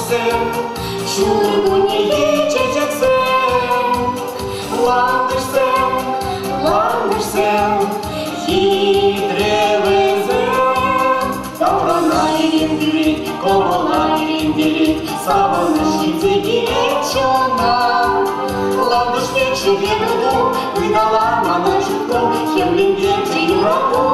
sen, şunu yiyeceksin. Landırsın, yedirevezin. Davranlar irindirik, kovalar irindirik, savaş gidecek çona. Landır geçin yemedim, gıdalamana çıktım, kimliğin gerçeği rahatım.